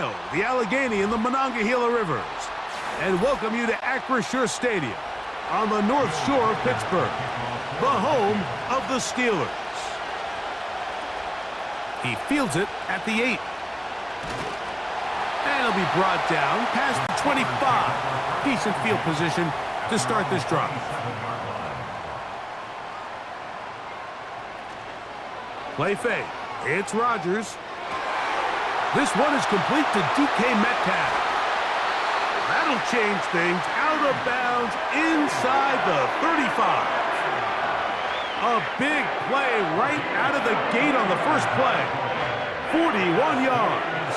Ohio, the Allegheny and the Monongahela Rivers, and welcome you to Acrisure Stadium on the North Shore of Pittsburgh, the home of the Steelers. He fields it at the 8. And it'll be brought down past the 25. Decent field position to start this drive. Play fake. It's Rodgers. This one is complete to DK Metcalf. That'll change things. Out of bounds inside the 35. A big play right out of the gate on the first play. 41 yards.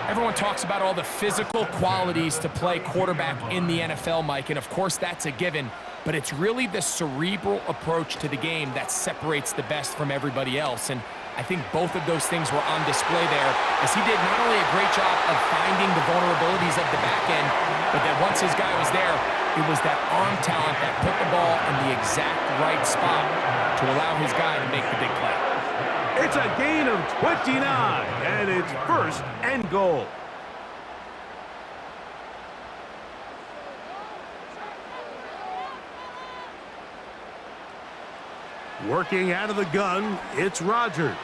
Everyone talks about all the physical qualities to play quarterback in the NFL, Mike, and of course that's a given, but it's really the cerebral approach to the game that separates the best from everybody else, and I think both of those things were on display there, as he did not only a great job of finding the vulnerabilities of the back end, but that once his guy was there, it was that arm talent that put the ball in the exact right spot to allow his guy to make the big play. It's a gain of 29, and it's first and goal. Working out of the gun, it's Rodgers.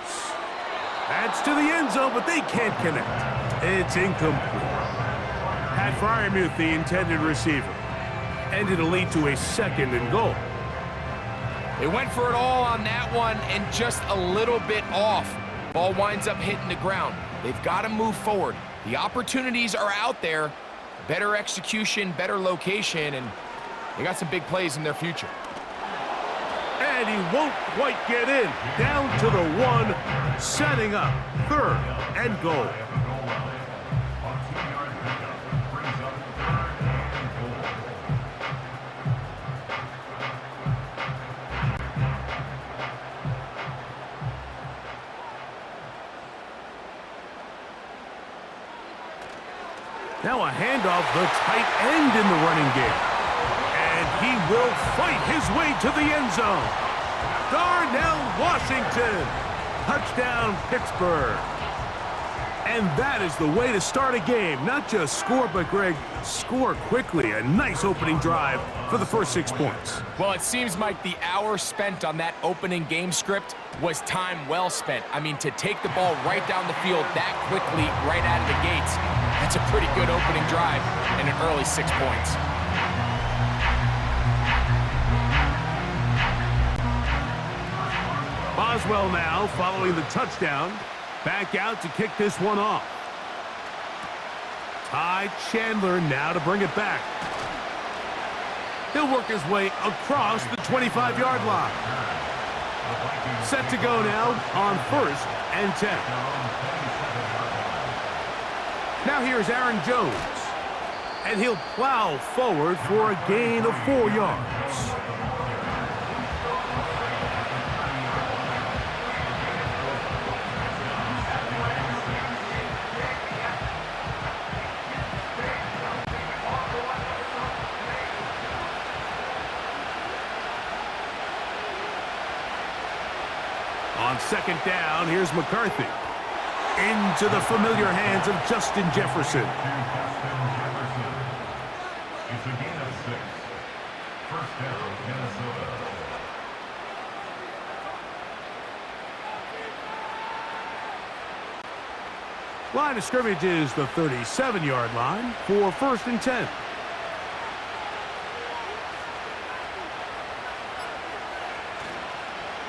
That's to the end zone, but they can't connect. It's incomplete. Pat Freiermuth, the intended receiver. And it'll lead to a second and goal. They went for it all on that one and just a little bit off. Ball winds up hitting the ground. They've got to move forward. The opportunities are out there. Better execution, better location, and they got some big plays in their future. And he won't quite get in. Down to the 1, setting up third and goal. Now a handoff, the tight end in the running game. And he will fight his way to the end zone. Darnell Washington. Touchdown, Pittsburgh. And that is the way to start a game. Not just score, but, Greg, score quickly. A nice opening drive for the first 6 points. Well, it seems like the hour spent on that opening game script was time well spent. I mean, to take the ball right down the field that quickly, right out of the gates, that's a pretty good opening drive and an early 6 points. Boswell now following the touchdown. Back out to kick this one off. Ty Chandler now to bring it back. He'll work his way across the 25-yard line. Set to go now on 1st and 10. Now here's Aaron Jones. And he'll plow forward for a gain of 4 yards. On 2nd down, here's McCarthy. Into the familiar hands of Justin Jefferson. It's a gain of 6. First down, Minnesota. Line of scrimmage is the 37-yard line for 1st and 10.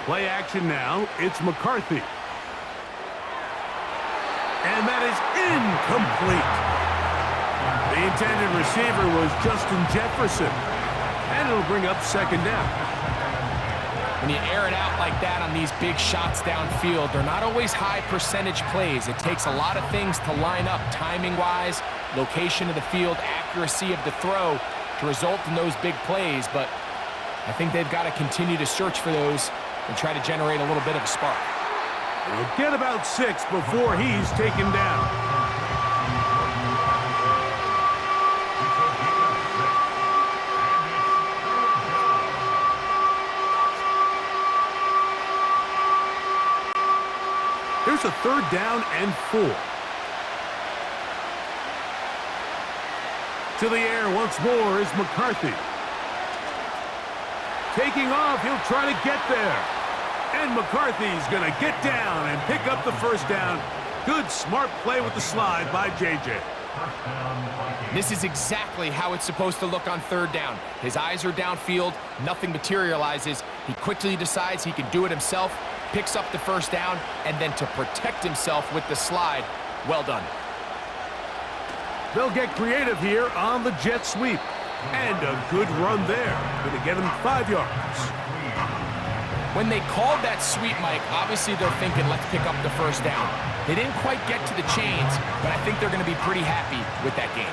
Play action now. It's McCarthy. And that is incomplete. The intended receiver was Justin Jefferson. And it'll bring up 2nd down. When you air it out like that on these big shots downfield, they're not always high percentage plays. It takes a lot of things to line up timing-wise, location of the field, accuracy of the throw to result in those big plays. But I think they've got to continue to search for those and try to generate a little bit of a spark. He'll get about 6 before he's taken down. Here's a 3rd down and 4. To the air once more is McCarthy. Taking off, he'll try to get there. And McCarthy's going to get down and pick up the first down. Good, smart play with the slide by J.J. This is exactly how it's supposed to look on third down. His eyes are downfield, nothing materializes. He quickly decides he can do it himself, picks up the first down, and then to protect himself with the slide, well done. They'll get creative here on the jet sweep. And a good run there. Going to get him 5 yards. When they called that sweep, Mike, obviously they're thinking, let's pick up the first down. They didn't quite get to the chains, but I think they're going to be pretty happy with that game.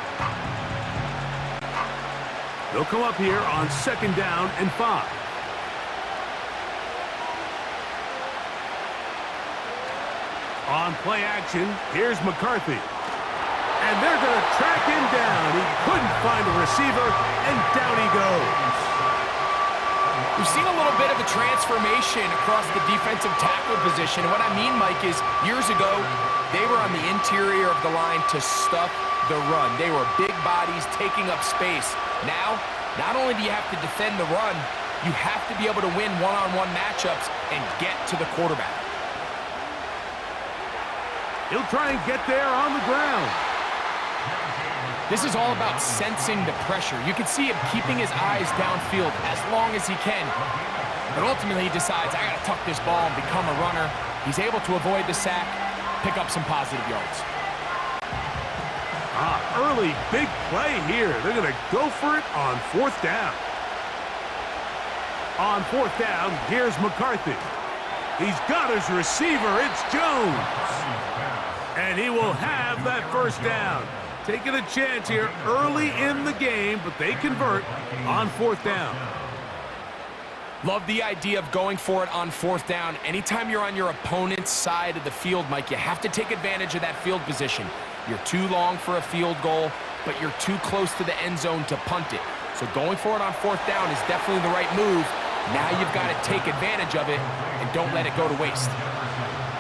They'll come up here on 2nd down and 5. On play action, here's McCarthy. And they're going to track him down. He couldn't find a receiver, and down he goes. We've seen a little bit of a transformation across the defensive tackle position. What I mean, Mike, is years ago, they were on the interior of the line to stuff the run. They were big bodies taking up space. Now, not only do you have to defend the run, you have to be able to win one-on-one matchups and get to the quarterback. He'll try and get there on the ground. This is all about sensing the pressure. You can see him keeping his eyes downfield as long as he can. But ultimately, he decides, I got to tuck this ball and become a runner. He's able to avoid the sack, pick up some positive yards. Early big play here. They're going to go for it on 4th down. On 4th down, here's McCarthy. He's got his receiver. It's Jones. And he will have that first down. Taking a chance here early in the game, but they convert on 4th down. Love the idea of going for it on 4th down. Anytime you're on your opponent's side of the field, Mike, you have to take advantage of that field position. You're too long for a field goal, but you're too close to the end zone to punt it. So going for it on 4th down is definitely the right move. Now you've got to take advantage of it and don't let it go to waste.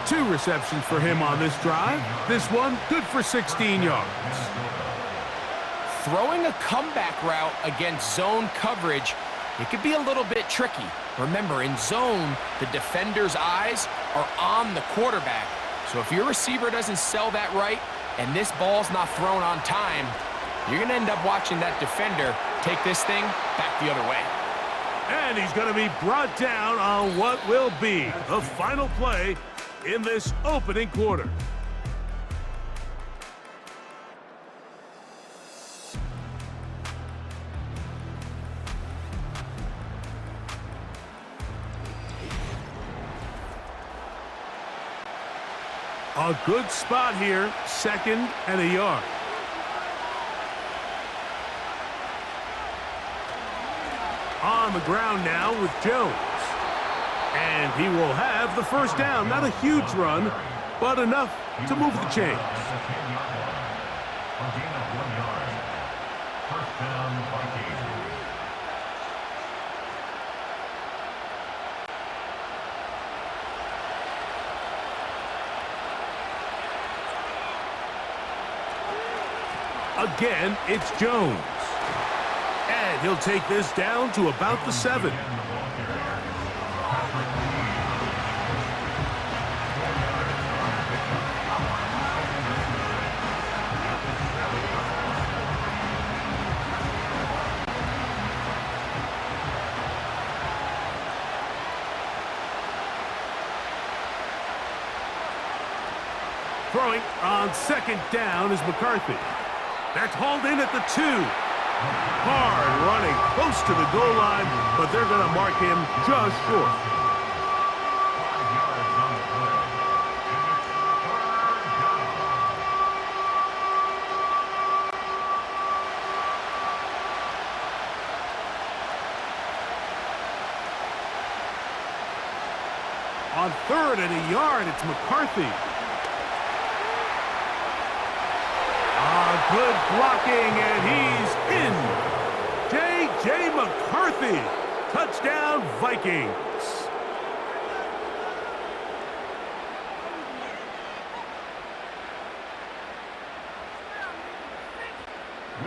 2 receptions for him on this drive. This one good for 16 yards. Throwing a comeback route against zone coverage, it could be a little bit tricky. Remember, in zone, the defender's eyes are on the quarterback. So if your receiver doesn't sell that right and this ball's not thrown on time, you're going to end up watching that defender take this thing back the other way. And he's going to be brought down on what will be the final play in this opening quarter. A good spot here, 2nd and a yard. On the ground now with Jones. And he will have the first down. Not a huge run, but enough to move the chains. Again, it's Jones. And he'll take this down to about the 7. Throwing on 2nd down is McCarthy. That's hauled in at the 2. Hard running close to the goal line, but they're going to mark him just short. On 3rd and a yard, it's McCarthy. Good blocking, and he's in. J.J. McCarthy. Touchdown, Vikings.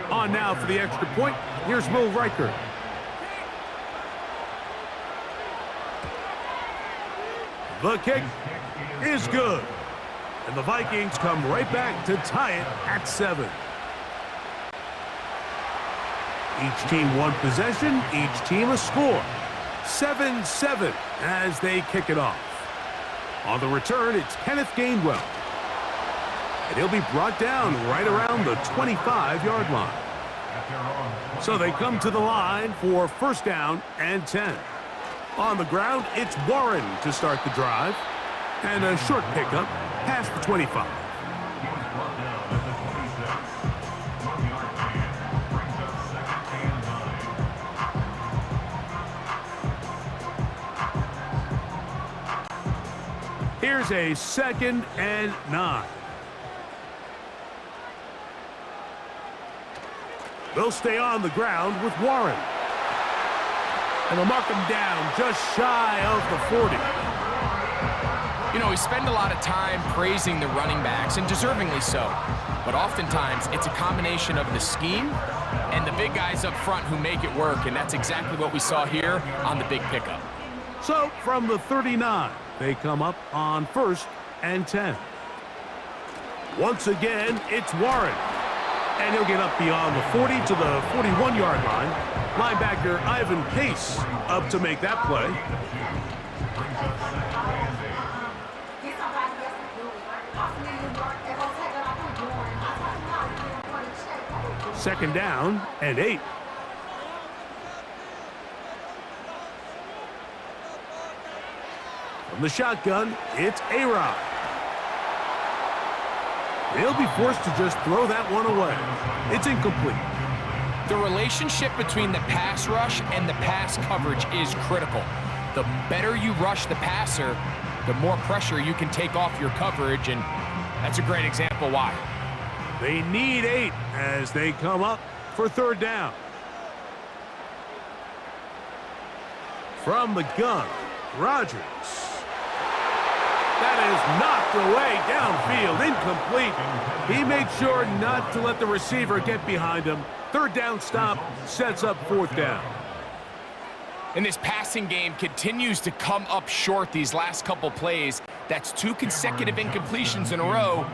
On now for the extra point. Here's Will Riker. The kick is good. And the Vikings come right back to tie it at 7. Each team one possession, each team a score. 7-7 as they kick it off. On the return, it's Kenneth Gainwell. And he'll be brought down right around the 25-yard line. So they come to the line for first down and 10. On the ground, it's Warren to start the drive. And a short pickup past the 25. Here's a 2nd and 9. They'll stay on the ground with Warren. And they'll mark him down just shy of the 40. You know, we spend a lot of time praising the running backs, and deservingly so. But oftentimes, it's a combination of the scheme and the big guys up front who make it work, and that's exactly what we saw here on the big pickup. So, from the 39, they come up on 1st and 10. Once again, it's Warren. And he'll get up beyond the 40 to the 41-yard line. Linebacker Ivan Pace up to make that play. Second down and 8. From the shotgun, it's A-Rod. He'll be forced to just throw that one away. It's incomplete. The relationship between the pass rush and the pass coverage is critical. The better you rush the passer, the more pressure you can take off your coverage, and that's a great example why. They need 8 as they come up for third down. From the gun, Rodgers. That is knocked away downfield, incomplete. He made sure not to let the receiver get behind him. Third down stop sets up fourth down. And this passing game continues to come up short these last couple plays. That's 2 consecutive incompletions in a row.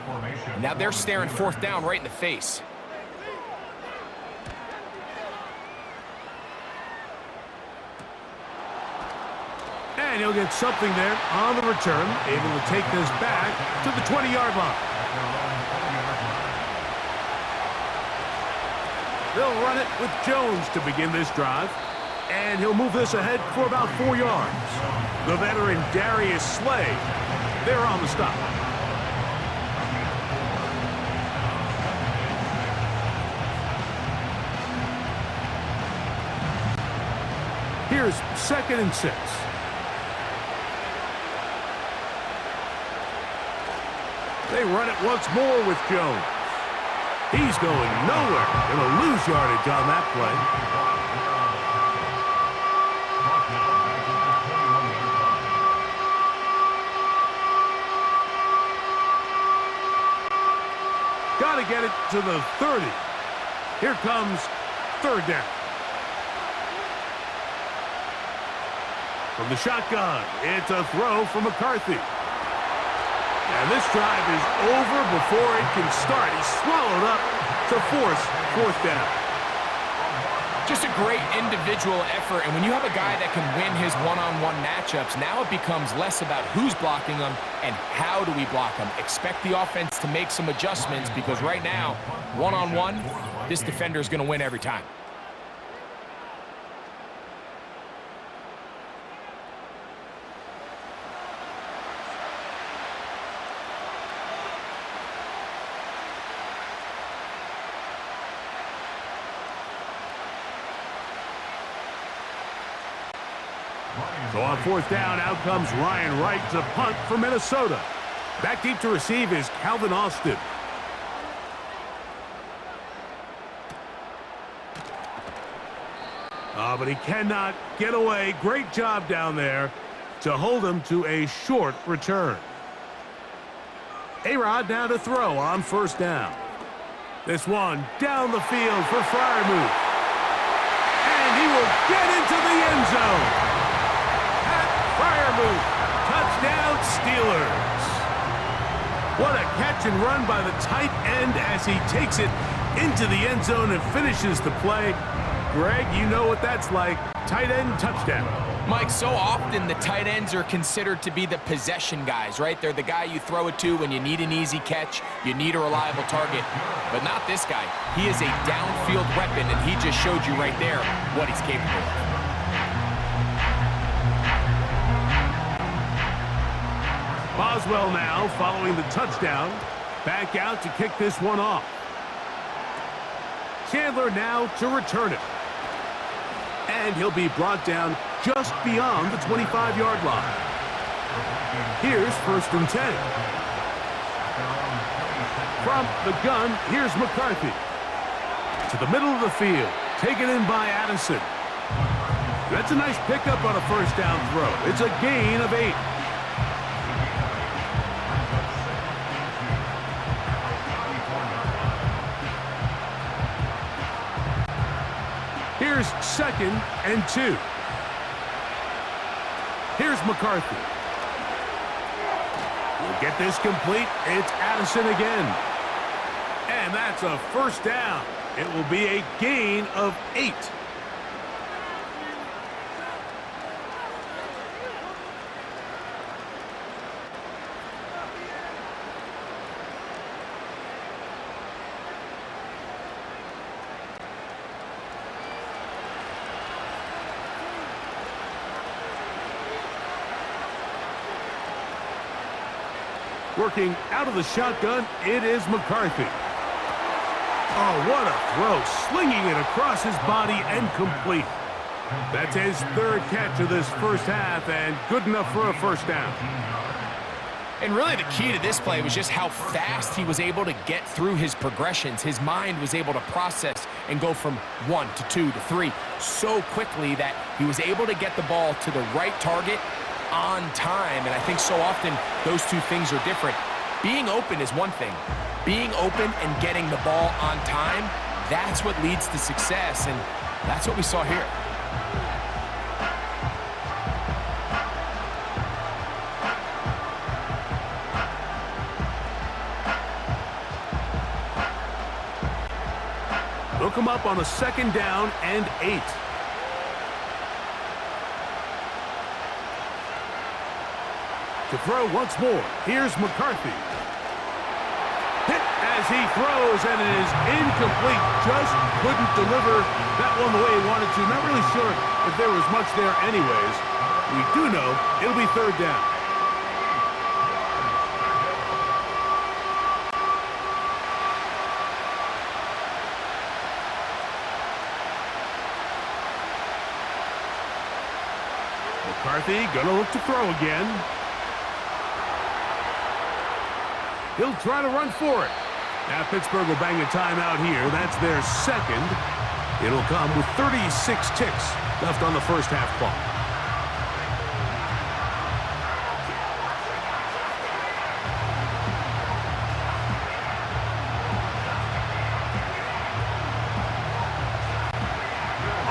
Now they're staring fourth down right in the face. And he'll get something there on the return, able to take this back to the 20-yard line. They'll run it with Jones to begin this drive. And he'll move this ahead for about 4 yards. The veteran Darius Slay, they're on the stop. Here's 2nd and 6. They run it once more with Jones. He's going nowhere. Gonna lose yardage on that play. Got to get it to the 30. Here comes third down. From the shotgun, it's a throw from McCarthy. And this drive is over before it can start. He's swallowed up to force fourth down. Just a great individual effort, and when you have a guy that can win his one-on-one matchups, now it becomes less about who's blocking him and how do we block him. Expect the offense to make some adjustments because right now, one-on-one, this defender is going to win every time. So on fourth down, out comes Ryan Wright to punt for Minnesota. Back deep to receive is Calvin Austin. But he cannot get away. Great job down there to hold him to a short return. A-Rod now to throw on first down. This one down the field for Freiermuth. And he will get into the end zone. Pat Freiermuth, touchdown Steelers. What a catch and run by the tight end as he takes it into the end zone and finishes the play. Greg, you know what that's like. Tight end touchdown. Mike, so often the tight ends are considered to be the possession guys, right? They're the guy you throw it to when you need an easy catch, you need a reliable target. But not this guy. He is a downfield weapon, and he just showed you right there what he's capable of. Boswell now following the touchdown. Back out to kick this one off. Chandler now to return it. And he'll be brought down just beyond the 25-yard line. Here's 1st and 10. From the gun, here's McCarthy. To the middle of the field, taken in by Addison. That's a nice pickup on a first down throw. It's a gain of 8. Here's 2nd and 2. Here's McCarthy. We'll get this complete. It's Addison again. And that's a first down. It will be a gain of 8. Working out of the shotgun, it is McCarthy. Oh, what a throw. Slinging it across his body and complete. That's his 3rd catch of this first half and good enough for a first down. And really the key to this play was just how fast he was able to get through his progressions. His mind was able to process and go from 1 to 2 to 3 so quickly that he was able to get the ball to the right target on time, and I think so often those two things are different. Being open is one thing. Being open and getting the ball on time, that's what leads to success, and that's what we saw here. Look him up on a 2nd down and 8. To throw once more, here's McCarthy. Hit as he throws, and it is incomplete. Just couldn't deliver that one the way he wanted to. Not really sure if there was much there anyways. We do know it'll be 3rd down. McCarthy gonna look to throw again. He'll try to run for it. Now Pittsburgh will bang a timeout here. That's their 2nd. It'll come with 36 ticks left on the first half clock.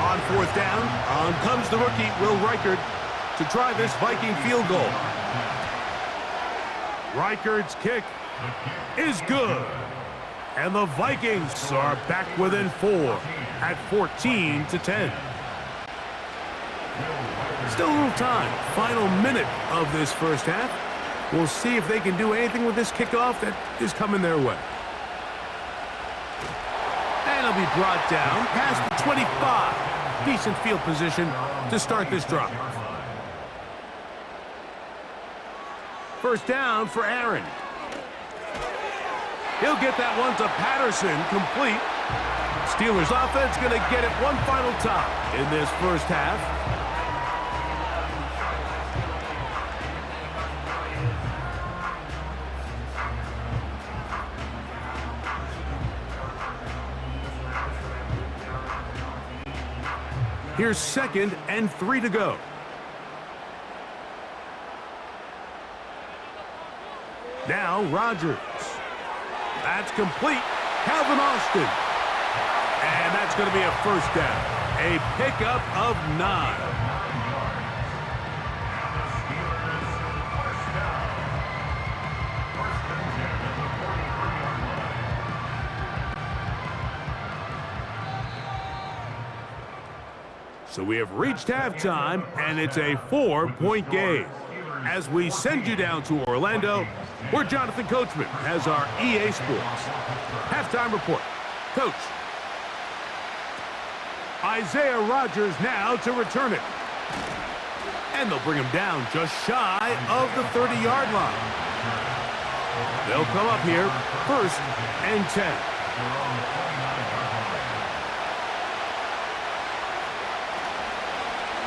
On 4th down, on comes the rookie, Will Reichard, to try this Viking field goal. Reichard's kick is good. And the Vikings are back within 4 at 14-10. Still a little time. Final minute of this first half. We'll see if they can do anything with this kickoff that is coming their way. And it'll be brought down past the 25. Decent field position to start this drive. First down for Aaron. He'll get that one to Patterson, complete. Steelers offense going to get it one final time in this first half. Here's 2nd and 3 to go. Now Rodgers. That's complete. Calvin Austin. And that's going to be a first down. A pickup of 9. So we have reached halftime, and it's a 4-point game. As we send you down to Orlando, where Jonathan Coachman has our EA Sports halftime report. Coach. Isaiah Rodgers now to return it. And they'll bring him down just shy of the 30-yard line. They'll come up here, 1st and 10.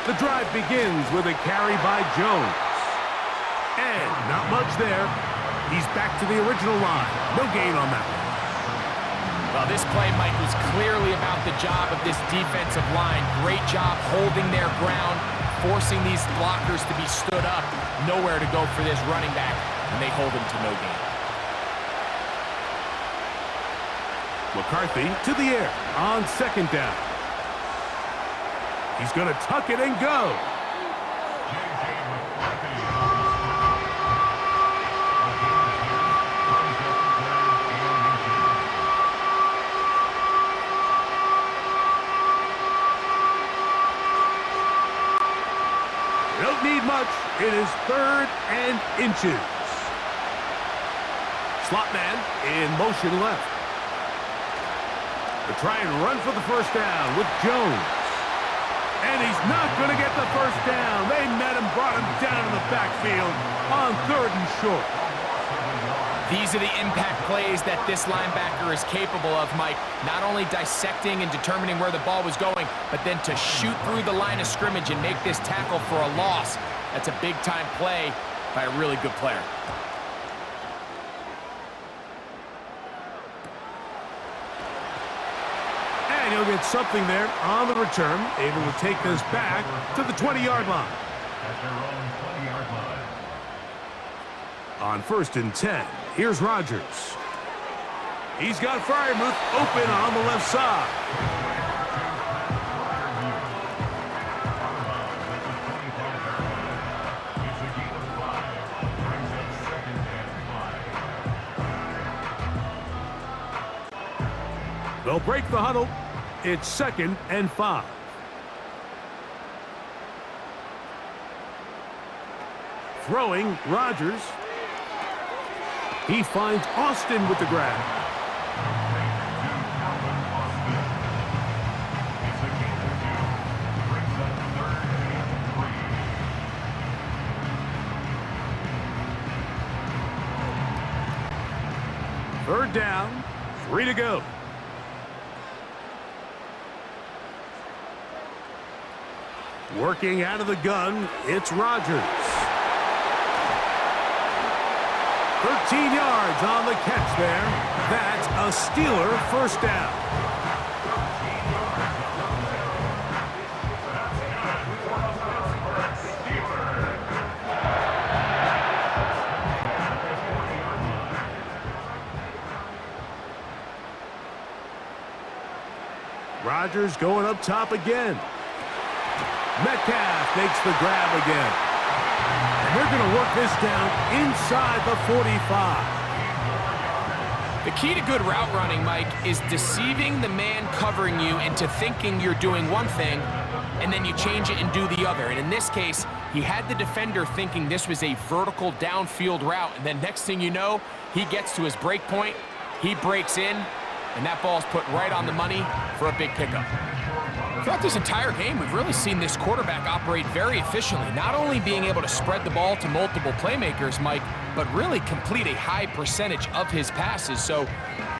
The drive begins with a carry by Jones. And not much there. He's back to the original line. No gain on that one. Well, this play, Mike, was clearly about the job of this defensive line. Great job holding their ground, forcing these blockers to be stood up. Nowhere to go for this running back, and they hold him to no gain. McCarthy to the air on 2nd down. He's going to tuck it and go. Don't need much. It is 3rd and inches. Slot man in motion left. They try and run for the first down with Jones. And he's not going to get the first down. They met him, brought him down in the backfield on 3rd and short. These are the impact plays that this linebacker is capable of, Mike. Not only dissecting and determining where the ball was going, but then to shoot through the line of scrimmage and make this tackle for a loss. That's a big-time play by a really good player. And he'll get something there on the return, able to take this back to the 20-yard line. At their own 20-yard line. On 1st and 10, here's Rodgers. He's got Freiermuth open on the left side. They'll break the huddle. It's 2nd and 5. Throwing, Rodgers. He finds Austin with the grab. Third down, 3 to go. Working out of the gun, it's Rodgers. 13 yards on the catch there. That's a Steeler first down. Rodgers going up top again. Metcalf makes the grab again. And they're going to work this down inside the 45. The key to good route running, Mike, is deceiving the man covering you into thinking you're doing one thing, and then you change it and do the other. And in this case, he had the defender thinking this was a vertical downfield route, and then next thing you know, he gets to his break point, he breaks in, and that ball's put right on the money for a big pickup. Throughout this entire game, we've really seen this quarterback operate very efficiently, not only being able to spread the ball to multiple playmakers, Mike, but really complete a high percentage of his passes. So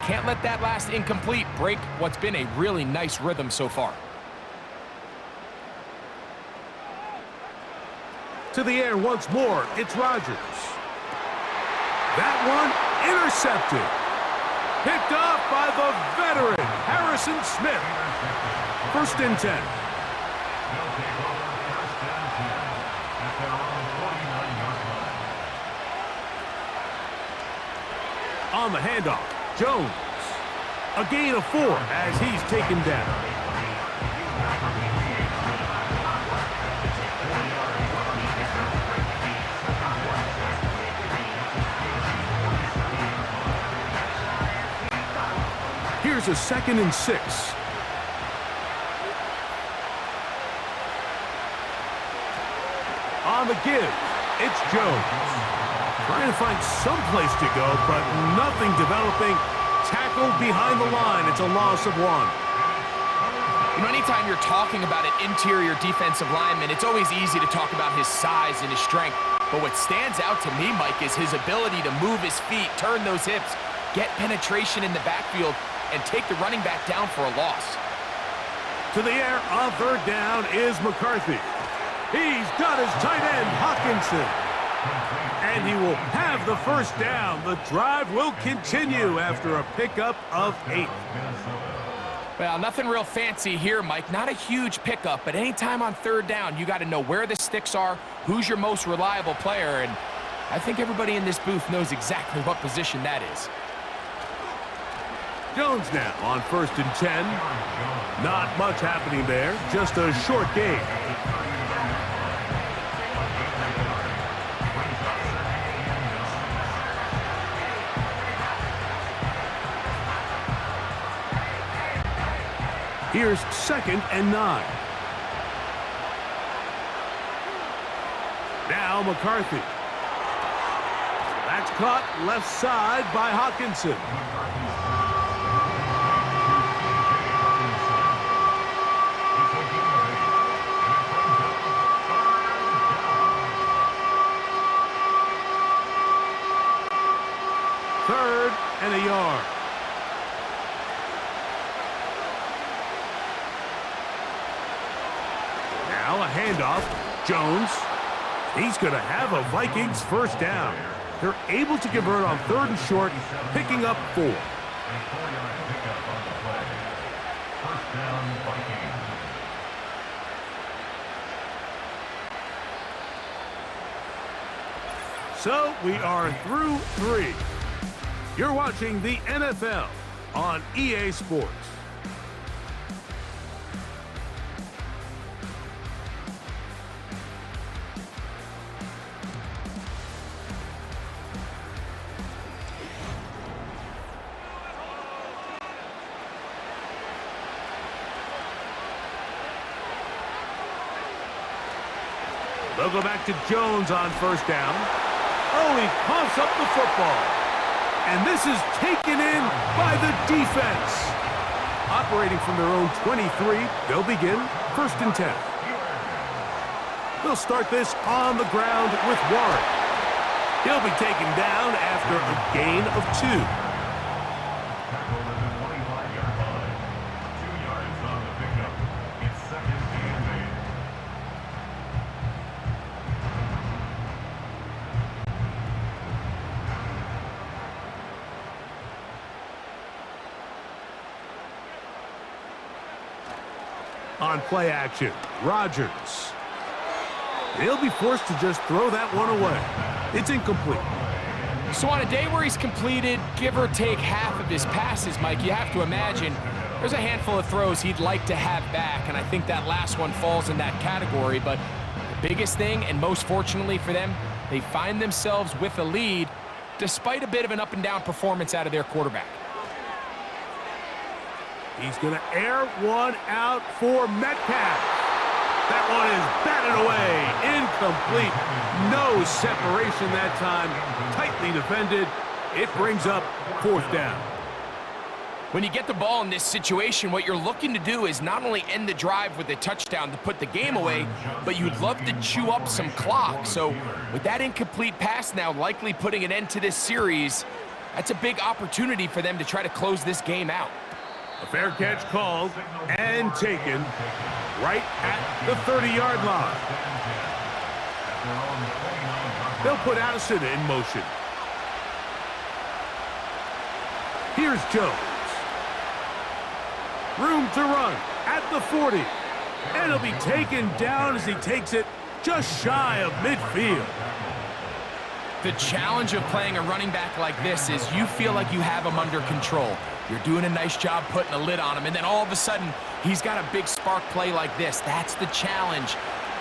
can't let that last incomplete break what's been a really nice rhythm so far. To the air once more, it's Rodgers. That one intercepted. Picked off by the veteran, Harrison Smith. 1st and 10. They'll take over 1st and 10 at their own 49-yard line. On the handoff, Jones. A gain of 4 as he's taken down. Here's a 2nd and 6. On the give, it's Jones. Trying to find some place to go, but nothing developing. Tackled behind the line. It's a loss of 1. You know, anytime you're talking about an interior defensive lineman, it's always easy to talk about his size and his strength. But what stands out to me, Mike, is his ability to move his feet, turn those hips, get penetration in the backfield, and take the running back down for a loss. To the air on 3rd down is McCarthy. He's got his tight end, Hawkinson. And he will have the 1st down. The drive will continue after a pickup of 8. Well, nothing real fancy here, Mike. Not a huge pickup, but anytime on 3rd down, you got to know where the sticks are, who's your most reliable player, and I think everybody in this booth knows exactly what position that is. Jones now on 1st and 10. Not much happening there, just a short gain. Here's 2nd and 9. Now McCarthy. That's caught left side by Hawkinson. Third and a yard. Now a handoff. Jones. He's going to have a Vikings 1st down. They're able to convert on 3rd and short, picking up 4. So we are through 3. You're watching the NFL on EA Sports. They'll go back to Jones on 1st down. Oh, he coughs up the football. And this is taken in by the defense. Operating from their own 23, they'll begin 1st and 10. They'll start this on the ground with Warren. He'll be taken down after a gain of 2. On play action, Rodgers. He'll be forced to just throw that one away. It's incomplete. So on a day where he's completed, give or take half of his passes, Mike, you have to imagine there's a handful of throws he'd like to have back, and I think that last one falls in that category. But the biggest thing, and most fortunately for them, they find themselves with a lead despite a bit of an up-and-down performance out of their quarterback. He's going to air one out for Metcalf. That one is batted away. Incomplete. No separation that time. Tightly defended. It brings up 4th down. When you get the ball in this situation, what you're looking to do is not only end the drive with a touchdown to put the game away, but you'd love to chew up some clock. So with that incomplete pass now likely putting an end to this series, that's a big opportunity for them to try to close this game out. A fair catch called and taken right at the 30-yard line. They'll put Addison in motion. Here's Jones. Room to run at the 40. And he'll be taken down as he takes it just shy of midfield. The challenge of playing a running back like this is you feel like you have him under control. You're doing a nice job putting a lid on him, and then all of a sudden, he's got a big spark play like this. That's the challenge.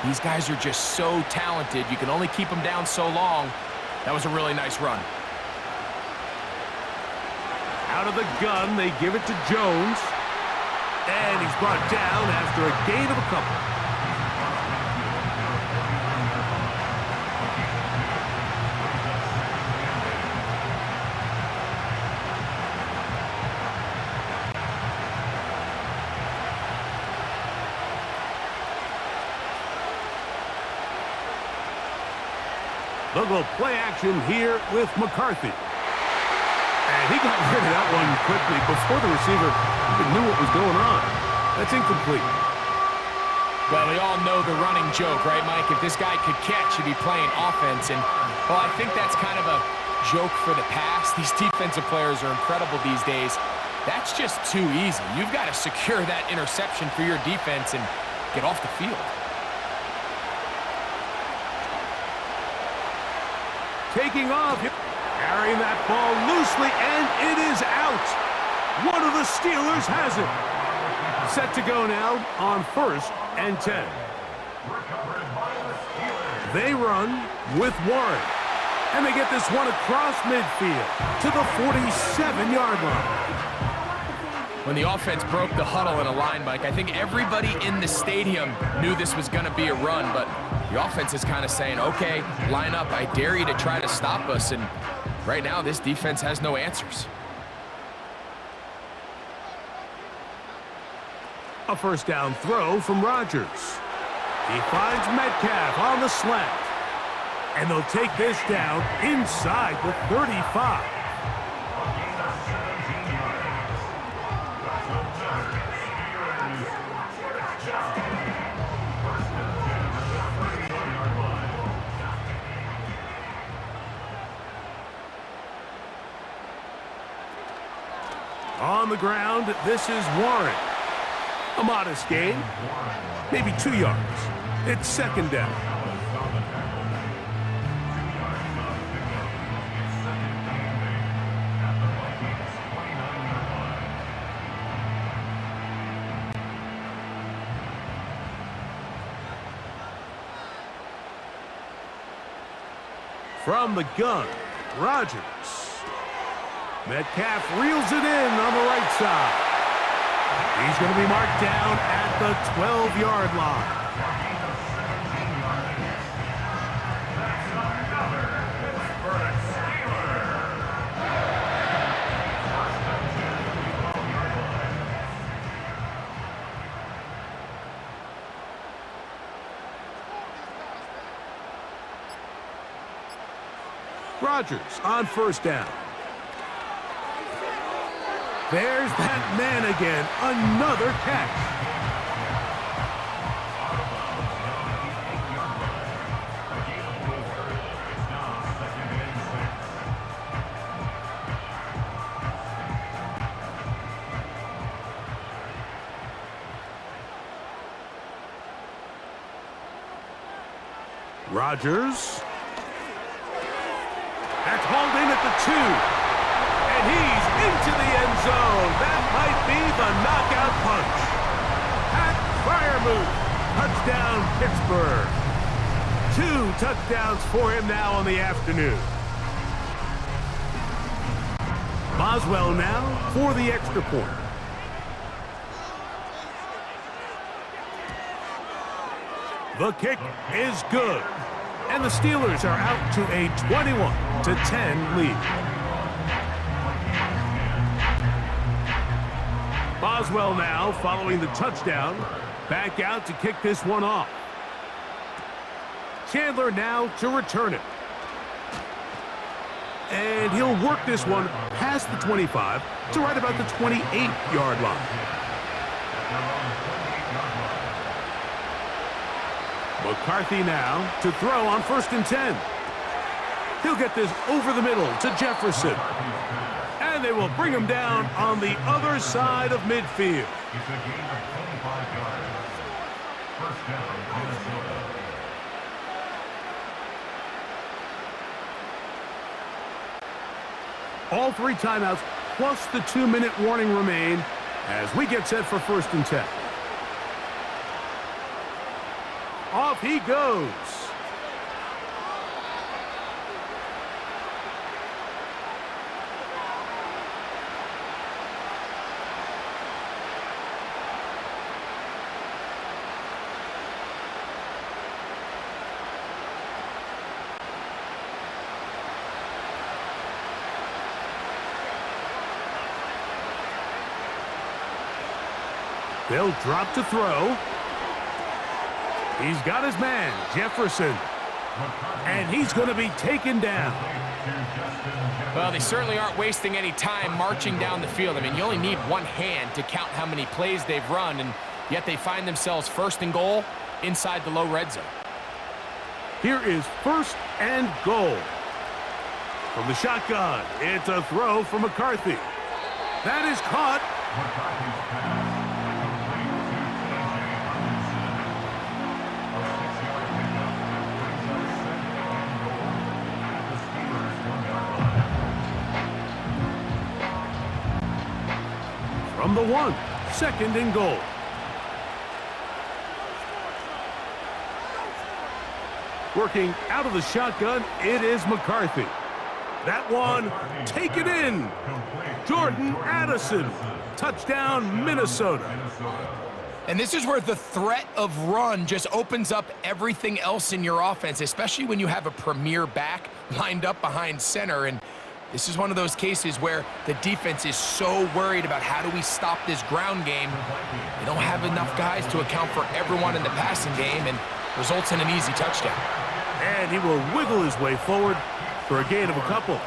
These guys are just so talented. You can only keep them down so long. That was a really nice run. Out of the gun, they give it to Jones. And he's brought down after a gain of a couple. They'll go play action here with McCarthy. And he got rid of that one quickly before the receiver even knew what was going on. That's incomplete. Well, we all know the running joke, right, Mike? If this guy could catch, he'd be playing offense. And, well, I think that's kind of a joke for the past. These defensive players are incredible these days. That's just too easy. You've got to secure that interception for your defense and get off the field. Taking off, carrying that ball loosely, and it is out. One of the Steelers has it. Set to go now on 1st and 10. They run with Warren, and they get this one across midfield to the 47-yard line. When the offense broke the huddle in a line, Mike, I think everybody in the stadium knew this was going to be a run, but the offense is kind of saying, okay, line up. I dare you to try to stop us. And right now, this defense has no answers. A first down throw from Rodgers. He finds Metcalf on the slant. And they'll take this down inside the 35. On the ground, this is Warren. A modest gain, maybe 2 yards. It's second down. From the gun, Rodgers. Metcalf reels it in on the right side. He's going to be marked down at the 12-yard line. Rodgers on first down. There's that man again. Another catch. Rodgers. That's hauled in at the 2. And he's into the end zone. That might be the knockout punch. Pat Fryermuth. Touchdown, Pittsburgh. 2 touchdowns for him now on the afternoon. Boswell now for the extra point. The kick is good. And the Steelers are out to a 21-10 lead. Boswell now following the touchdown. Back out to kick this one off. Chandler now to return it. And he'll work this one past the 25 to right about the 28-yard line. McCarthy now to throw on 1st and 10. He'll get this over the middle to Jefferson. And they will bring him down on the other side of midfield. It's a gain of 25 yards. First down, Minnesota. All 3 timeouts plus the 2-minute warning remain as we get set for 1st and 10. Off he goes. They'll drop to throw. He's got his man, Jefferson. And he's going to be taken down. Well, they certainly aren't wasting any time marching down the field. I mean, you only need one hand to count how many plays they've run, and yet they find themselves 1st and goal inside the low red zone. Here is 1st and goal. From the shotgun, it's a throw from McCarthy. That is caught. McCarthy's pass. From the 1, 2nd and goal. Working out of the shotgun, it is McCarthy. That one, taken in. Jordan Addison, touchdown Minnesota. And this is where the threat of run just opens up everything else in your offense, especially when you have a premier back lined up behind center. And this is one of those cases where the defense is so worried about how do we stop this ground game. They don't have enough guys to account for everyone in the passing game, and results in an easy touchdown. And he will wiggle his way forward for a gain of a couple.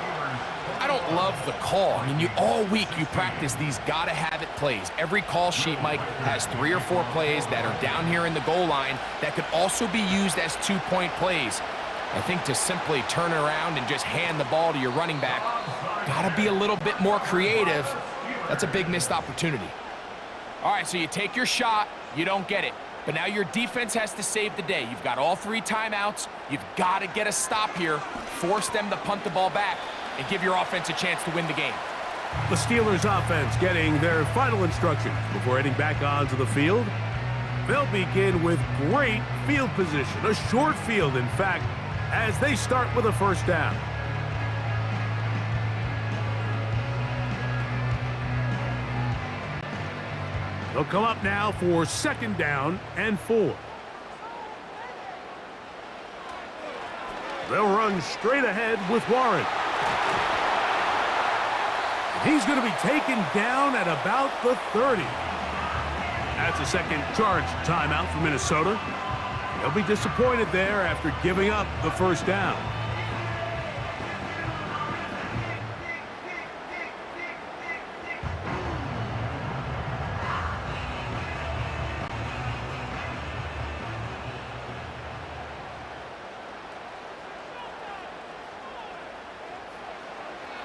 I don't love the call. I mean, all week you practice these gotta-have-it plays. Every call sheet, Mike, has 3 or 4 plays that are down here in the goal line that could also be used as 2-point plays. I think to simply turn around and just hand the ball to your running back, gotta be a little bit more creative. That's a big missed opportunity. All right, so you take your shot, you don't get it. But now your defense has to save the day. You've got all 3 timeouts. You've got to get a stop here, force them to punt the ball back, and give your offense a chance to win the game. The Steelers offense getting their final instructions before heading back onto the field. They'll begin with great field position, a short field, in fact, as they start with a 1st down. They'll come up now for 2nd down and 4. They'll run straight ahead with Warren. He's going to be taken down at about the 30. That's a 2nd charge timeout for Minnesota. They'll be disappointed there after giving up the 1st down.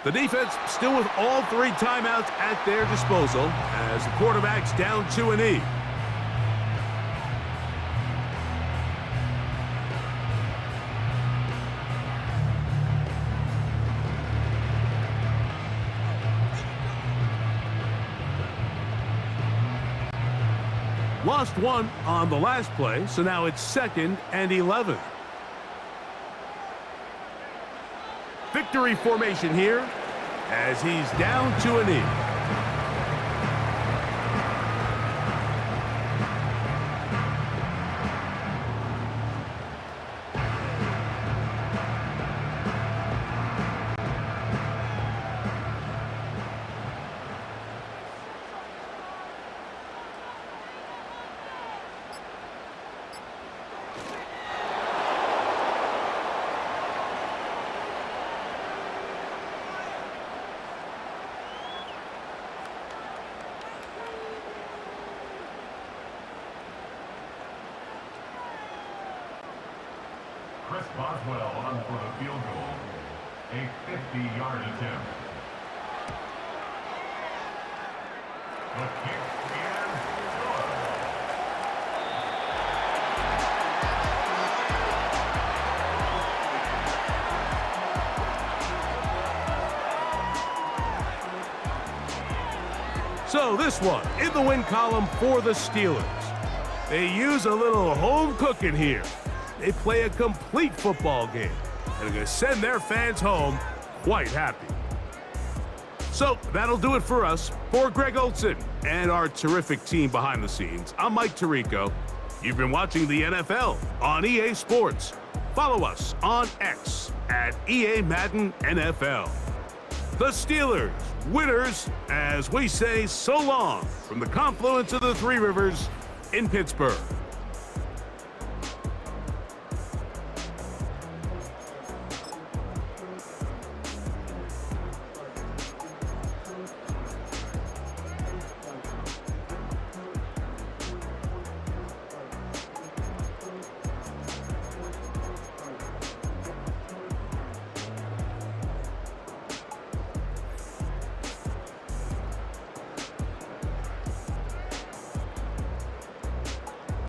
The defense still with all 3 timeouts at their disposal as the quarterback's down to a knee. Lost 1 on the last play, so now it's 2nd and 11. Victory formation here as he's down to a knee. Chris Boswell on for the field goal. A 50-yard attempt. The kick and score. So this one in the win column for the Steelers. They use a little home cooking here. They play a complete football game and are going to send their fans home quite happy. So that'll do it for us. For Greg Olson and our terrific team behind the scenes, I'm Mike Tirico. You've been watching the NFL on EA Sports. Follow us on X at EA Madden NFL. The Steelers, winners, as we say so long from the confluence of the Three Rivers in Pittsburgh.